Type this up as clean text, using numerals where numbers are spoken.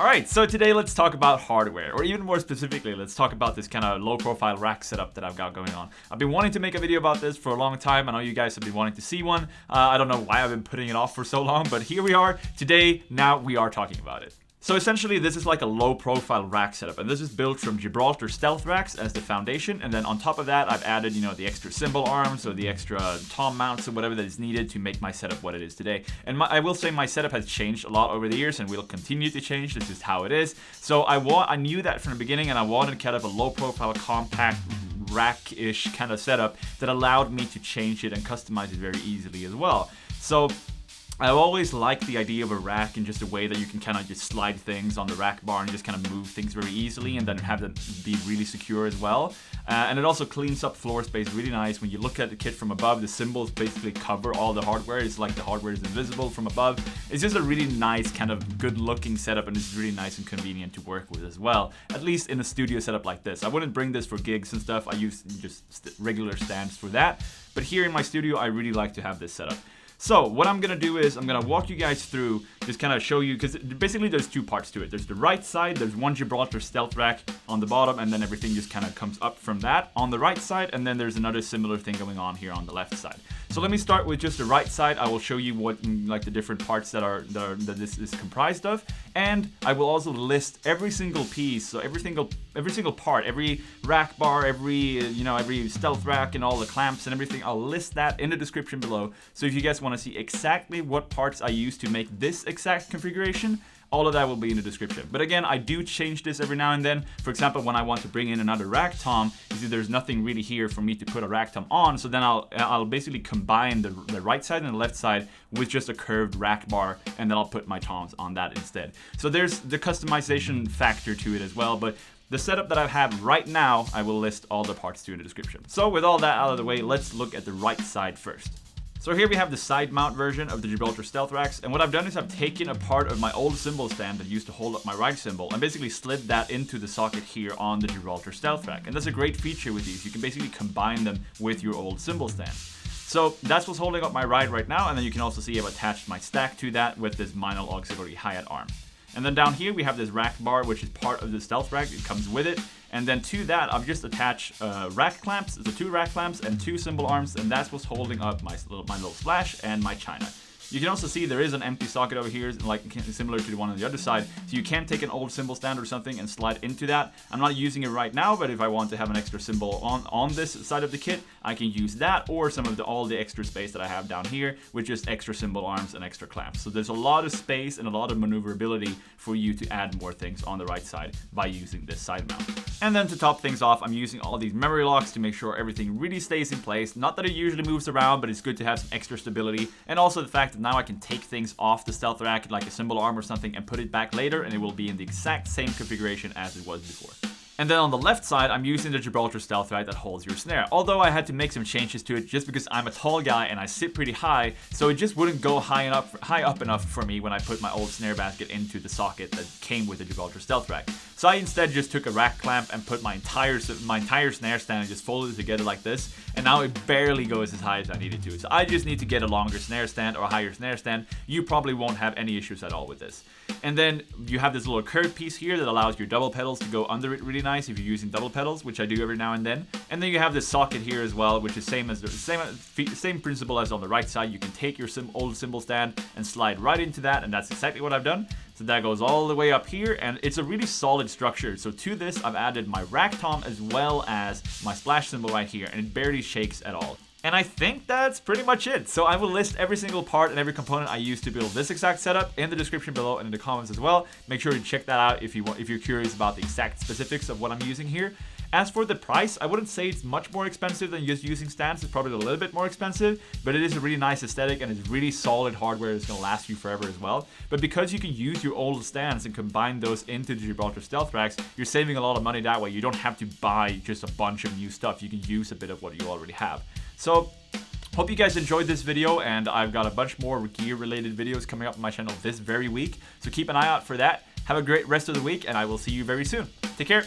Alright, so today let's talk about hardware, or even more specifically, let's talk about this kind of low-profile rack setup that I've got going on. I've been wanting to make a video about this for a long time. I know you guys have been wanting to see one. I don't know why I've been putting it off for so long, but here we are. Today, now we are talking about it. So essentially, this is like a low-profile rack setup, and this is built from Gibraltar Stealth Racks as the foundation, and then on top of that, I've added, the extra cymbal arms or the extra tom mounts or whatever that is needed to make my setup what it is today. And I will say my setup has changed a lot over the years, and will continue to change. This is how it is. So I knew that from the beginning, and I wanted kind of a low-profile, compact, rack-ish kind of setup that allowed me to change it and customize it very easily as well. So I've always liked the idea of a rack in just a way that you can kind of just slide things on the rack bar and just kind of move things very easily and then have them be really secure as well. And it also cleans up floor space really nice. When you look at the kit from above, the cymbals basically cover all the hardware. It's like the hardware is invisible from above. It's just a really nice kind of good looking setup, and it's really nice and convenient to work with as well, at least in a studio setup like this. I wouldn't bring this for gigs and stuff. I use just regular stands for that. But here in my studio, I really like to have this setup. So what I'm gonna do is I'm gonna walk you guys through, just kind of show you, because basically there's two parts to it. There's the right side, there's one Gibraltar Stealth Rack on the bottom, and then everything just kind of comes up from that on the right side, and then there's another similar thing going on here on the left side. So let me start with just the right side. I will show you what like the different parts that this is comprised of, and I will also list every single piece, so every single part, every rack bar, every stealth rack and all the clamps and everything. I'll list that in the description below. So if you guys want to see exactly what parts I use to make this exact configuration, all of that will be in the description. But again, I do change this every now and then. For example, when I want to bring in another rack tom, you see there's nothing really here for me to put a rack tom on, so then I'll basically combine the right side and the left side with just a curved rack bar, and then I'll put my toms on that instead. So there's the customization factor to it as well, but the setup that I have right now, I will list all the parts to in the description. So with all that out of the way, let's look at the right side first. So here we have the side mount version of the Gibraltar Stealth Racks, and what I've done is I've taken a part of my old cymbal stand that used to hold up my right cymbal and basically slid that into the socket here on the Gibraltar Stealth Rack. And that's a great feature with these. You can basically combine them with your old cymbal stand. So that's what's holding up my ride right now, and then you can also see I've attached my stack to that with this Meinl auxiliary hi-hat arm. And then down here we have this rack bar, which is part of the Stealth Rack. It comes with it. And then to that, I've just attached rack clamps, so 2 rack clamps and 2 cymbal arms, and that's what's holding up my little splash and my china. You can also see there is an empty socket over here, like similar to the one on the other side, so you can take an old cymbal stand or something and slide into that. I'm not using it right now, but if I want to have an extra cymbal on this side of the kit, I can use that, or some of all the extra space that I have down here with just extra cymbal arms and extra clamps. So there's a lot of space and a lot of maneuverability for you to add more things on the right side by using this side mount. And then to top things off, I'm using all these memory locks to make sure everything really stays in place. Not that it usually moves around, but it's good to have some extra stability. And also the fact that now I can take things off the stealth rack, like a cymbal arm or something, and put it back later, and it will be in the exact same configuration as it was before. And then on the left side, I'm using the Gibraltar Stealth Rack that holds your snare. Although I had to make some changes to it just because I'm a tall guy and I sit pretty high, so it just wouldn't go high up enough for me when I put my old snare basket into the socket that came with the Gibraltar Stealth Rack. So I instead just took a rack clamp and put my entire snare stand and just folded it together like this, and now it barely goes as high as I needed to. So I just need to get a longer snare stand or a higher snare stand. You probably won't have any issues at all with this. And then you have this little curved piece here that allows your double pedals to go under it really nice if you're using double pedals, which I do every now and then. And then you have this socket here as well, which is same principle as on the right side. You can take your old cymbal stand and slide right into that, and that's exactly what I've done. So that goes all the way up here, and it's a really solid structure. So to this, I've added my rack tom as well as my splash cymbal right here, and it barely shakes at all. And I think that's pretty much it. So I will list every single part and every component I use to build this exact setup in the description below and in the comments as well. Make sure to check that out if you're curious about the exact specifics of what I'm using here. As for the price, I wouldn't say it's much more expensive than just using stands. It's probably a little bit more expensive, but it is a really nice aesthetic and it's really solid hardware. It's gonna last you forever as well. But because you can use your old stands and combine those into the Gibraltar Stealth Racks, you're saving a lot of money that way. You don't have to buy just a bunch of new stuff. You can use a bit of what you already have. So hope you guys enjoyed this video, and I've got a bunch more gear related videos coming up on my channel this very week. So keep an eye out for that. Have a great rest of the week, and I will see you very soon. Take care.